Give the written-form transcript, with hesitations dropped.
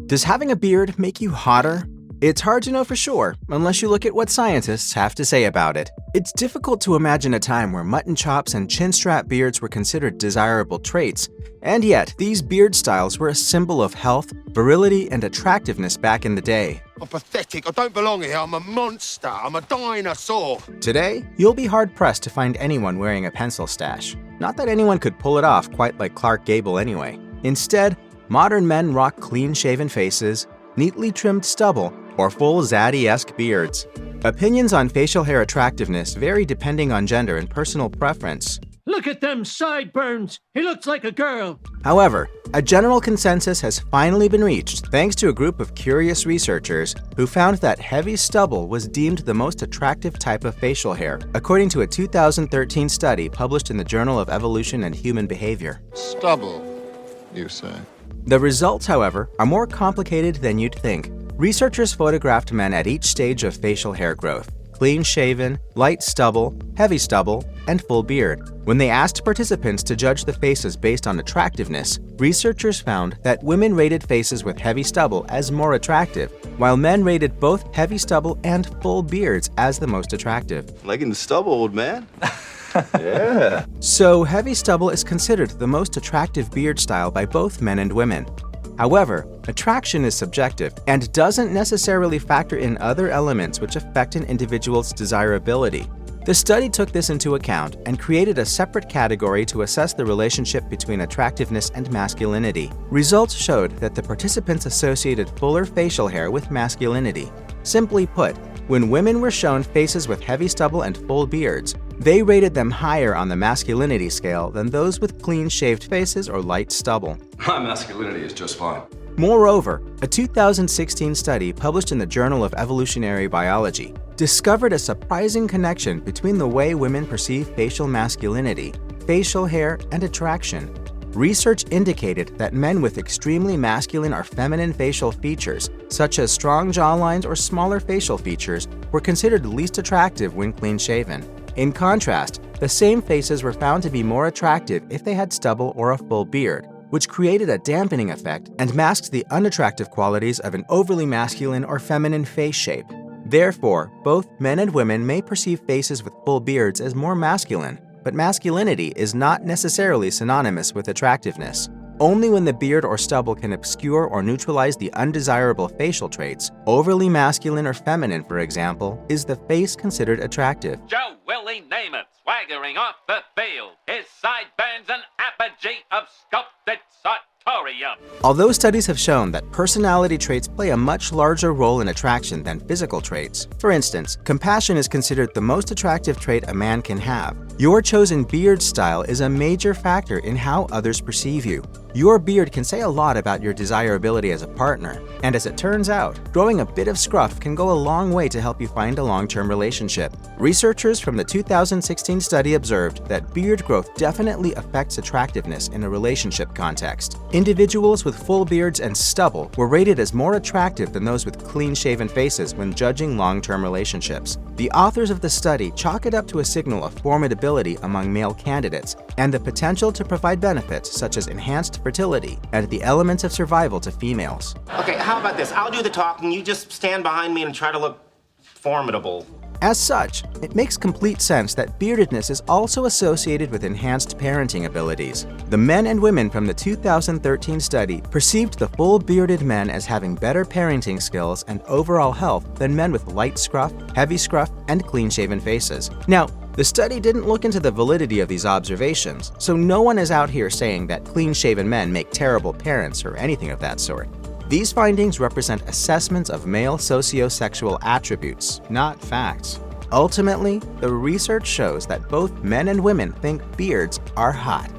Does having a beard make you hotter? It's hard to know for sure, unless you look at what scientists have to say about it. It's difficult to imagine a time where mutton chops and chin-strap beards were considered desirable traits, and yet these beard styles were a symbol of health, virility, and attractiveness back in the day. I'm pathetic. I don't belong here. I'm a monster. I'm a dinosaur. Today, you'll be hard-pressed to find anyone wearing a pencil stash. Not that anyone could pull it off quite like Clark Gable anyway. Instead, modern men rock clean-shaven faces, neatly trimmed stubble, or full Zaddy-esque beards. Opinions on facial hair attractiveness vary depending on gender and personal preference. Look at them sideburns! He looks like a girl! However, a general consensus has finally been reached thanks to a group of curious researchers who found that heavy stubble was deemed the most attractive type of facial hair, according to a 2013 study published in the Journal of Evolution and Human Behavior. Stubble, you say? The results, however, are more complicated than you'd think. Researchers photographed men at each stage of facial hair growth: clean-shaven, light stubble, heavy stubble, and full beard. When they asked participants to judge the faces based on attractiveness, researchers found that women rated faces with heavy stubble as more attractive, while men rated both heavy stubble and full beards as the most attractive. Liking the stubble, old man. Yeah. So heavy stubble is considered the most attractive beard style by both men and women. However, attraction is subjective and doesn't necessarily factor in other elements which affect an individual's desirability. The study took this into account and created a separate category to assess the relationship between attractiveness and masculinity. Results showed that the participants associated fuller facial hair with masculinity. Simply put, when women were shown faces with heavy stubble and full beards, they rated them higher on the masculinity scale than those with clean-shaved faces or light stubble. My masculinity is just fine. Moreover, a 2016 study published in the Journal of Evolutionary Biology discovered a surprising connection between the way women perceive facial masculinity, facial hair, and attraction. Research indicated that men with extremely masculine or feminine facial features, such as strong jawlines or smaller facial features, were considered least attractive when clean-shaven. In contrast, the same faces were found to be more attractive if they had stubble or a full beard, which created a dampening effect and masked the unattractive qualities of an overly masculine or feminine face shape. Therefore, both men and women may perceive faces with full beards as more masculine, but masculinity is not necessarily synonymous with attractiveness. Only when the beard or stubble can obscure or neutralize the undesirable facial traits, overly masculine or feminine, for example, is the face considered attractive. Joe Willie Namath swaggering off the field, his sideburns an apogee of sculpted sartorium. Although studies have shown that personality traits play a much larger role in attraction than physical traits. For instance, compassion is considered the most attractive trait a man can have. Your chosen beard style is a major factor in how others perceive you. Your beard can say a lot about your desirability as a partner, and as it turns out, growing a bit of scruff can go a long way to help you find a long-term relationship. Researchers from the 2016 study observed that beard growth definitely affects attractiveness in a relationship context. Individuals with full beards and stubble were rated as more attractive than those with clean-shaven faces when judging long-term relationships. The authors of the study chalk it up to a signal of formidability among male candidates and the potential to provide benefits such as enhanced fertility and the elements of survival to females. Okay, how about this? I'll do the talking, you just stand behind me and try to look formidable. As such, it makes complete sense that beardedness is also associated with enhanced parenting abilities. The men and women from the 2013 study perceived the full bearded men as having better parenting skills and overall health than men with light scruff, heavy scruff, and clean-shaven faces. Now, the study didn't look into the validity of these observations, so no one is out here saying that clean-shaven men make terrible parents or anything of that sort. These findings represent assessments of male sociosexual attributes, not facts. Ultimately, the research shows that both men and women think beards are hot.